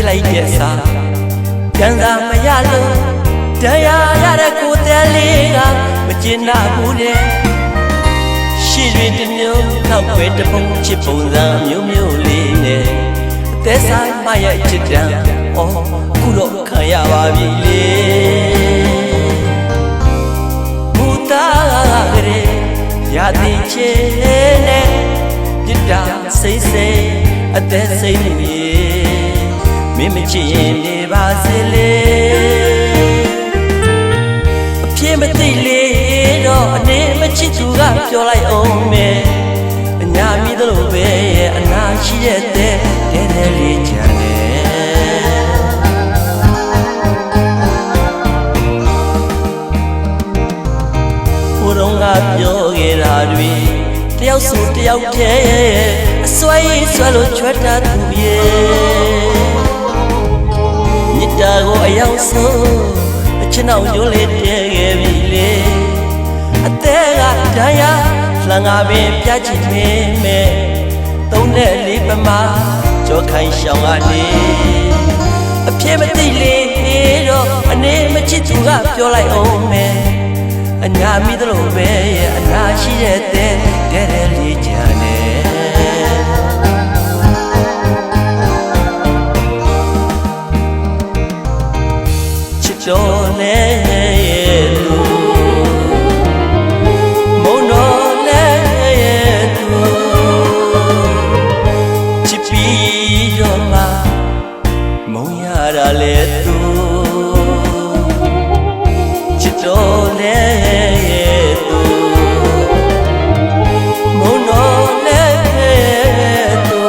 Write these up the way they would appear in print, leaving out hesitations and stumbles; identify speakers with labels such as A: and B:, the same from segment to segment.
A: ရေးလိုက်တဲ့စာပြန်သာမရလို့တရားရတဲ့ကိုယ်တည်းလေးကမကျင်နာဘူးတဲ့ရှိတွေတစ်မျိုးခောက်ွယ်တစ်ပုံချစ်ပုံစံမျိုးမျိုးလေးနဲ့အသက်ဆိုင်မရဲ့ချစ်တံအော်ခုတော့ခံရပါပြီလေမူသားကလေးရာသီချေနဲ့ပြစ်တာစိတ်စိတ်အသက်စိတ်နေမင်းမချစ်ရင်နေပါစေလေအဖြစ်မသိလေတော့အနေမချစ်သူကပြောလိုက်အောင်မယ်အညာမိသလိုပဲအနာရှိတဲ့တဲ့တဲလေးချမ်းတယ်ဘုရုံးကပြောခဲ့တာတွေတယောက်ဆိုတယောက်တည်းအစွဲဆွဲလို့ချွတ်တာသူရဲ့မြစ်တာကိုအရောက်ဆုံးအချစ်နောက်ရိုးလေးတည်ခဲ့ပြီလေအသေးကတရားလှန်ငါပင်ပြချစ်နေမဲ့သုံးနဲ့လေးပမာကြောခိုင်းရှောင်းကနေအဖြစ်မသိလေတော့အနေမချစ်သူကပြောလိုက်အောင်မယ်အညာမိသလိုပဲအနာရှိတဲ့တဲ့တဲလေးချမ်းနေချစ်တော်နဲ့သူမုံတော်နဲ့သူချစ်ပြီးတော့မှမုံရတာလေသူချစ်တော်နဲ့သူမုံတော်နဲ့သူ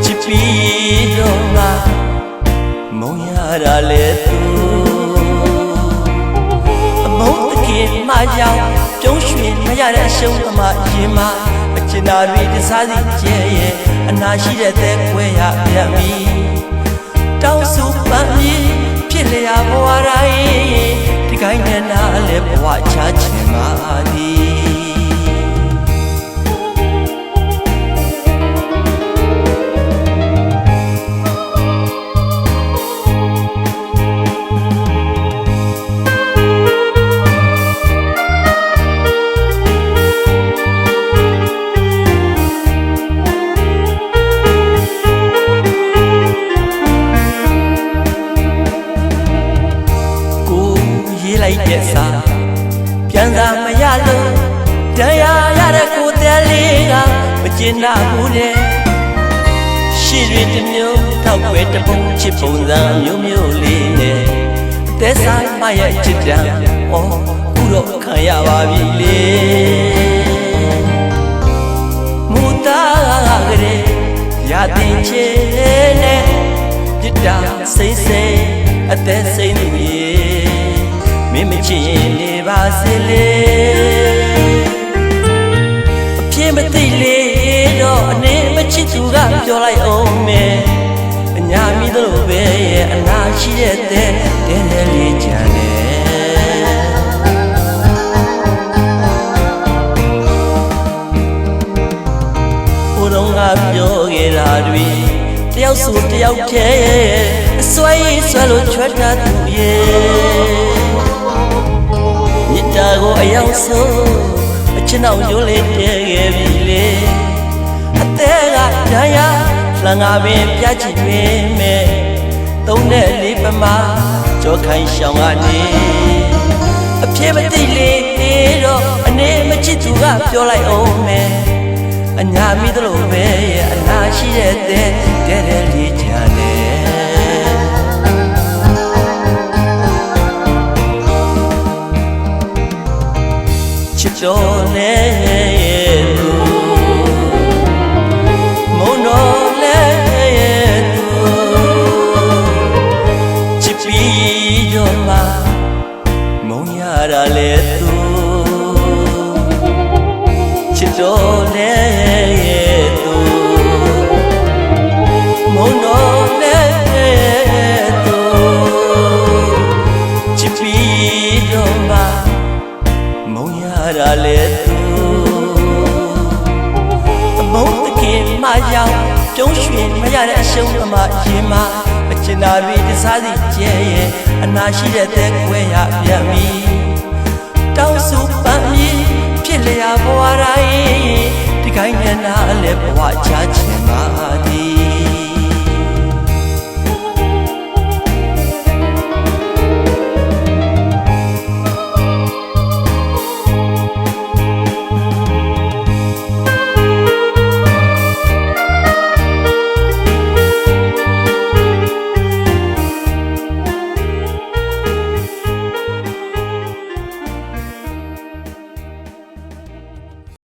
A: ချစ်ပြီးတော့မှမုံရတာလေသူအမုန်းတခင်မကြောင်ကျုံးရွှင်မရတဲ့အရှုံးသမားရင်မအကျဉ်းသားတွေတစားစီကျဲရဲ့အနာရှိတဲ့တဲ့ခွဲရပြန်ပြီတောင်းစုပန်းပြီးဖြစ်လျာဘဝတိုင်းဒီကိုင်းနဲ့နားလဲဘဝချချင်ပါသည်လိုက်တဲ့စာပြန်သာမရလို့တရားရတဲ့ကိုယ်တည်းလေးကမကျင်နာဘူးတဲ့ရှိတွေတစ်မျိုးထောက်ွယ်တစ်ပုံချစ်ပုံစံမျိုးမျိုးလေးနဲ့အသက်ဆိုင်မရဲ့ချစ်တံအော်ခုတော့ခံရပါပြီလေမူသားကလေးရာသီချေနဲ့ပြစ်တာစိတ်စိတ်အသက်စိတ်နေမင်းမချစ်ရင်နေပါစေလေအဖြစ်မသိလေတော့အနေမချစ်သူကပြောလိုက်အောင်မယ်အညာမိသလိုပဲအနာရှိတဲ့တဲ့တဲလေးချမ်းတယ်ဘုရုံးကပြောခဲ့တာတွေတယောက်ဆိုတယောက်တည်းအစွဲဆွဲလို့ချွတ်တာသူရဲ့မြစ်တာကိုအရောက်ဆုံးအချစ်နောက်ရိုးလေးတည်ခဲ့ပြီလေအသေးကတရားလှန်ငါပင်ပြချစ်နေမဲ့သုံးနဲ့လေးပမာကြောခိုင်းရှောင်းကနေအဖြစ်မသိလေတော့အနေမချစ်သူကပြောလိုက်အောင်မယ်အညာမိသလိုပဲအနာရှိတဲ့တဲ့တဲလေးချမ်းနေချစ်တော်နဲ့သူမုံတော်နဲ့သူချစ်ပြီးတော့မှမုံရတာလေသူချစ်တော်နဲ့သူမုံတော်နဲ့သူချစ်ပြီးတော့မှမုံရတာလေသူအမုန်းတခင်မရောက်ကျုံးရွှင် မရတဲ့အရှုံးသမားရင်မှာအချင်သာတွေတစားစီကျဲရဲ့အနာရှိတဲ့သက်ခွဲရပြန်ပြီတောင်းစုပန်းပြီးဖြစ်လျာဘဝတိုင်းဒီကိုင်းမျက်နှာလည်းဘဝချချင်ပါ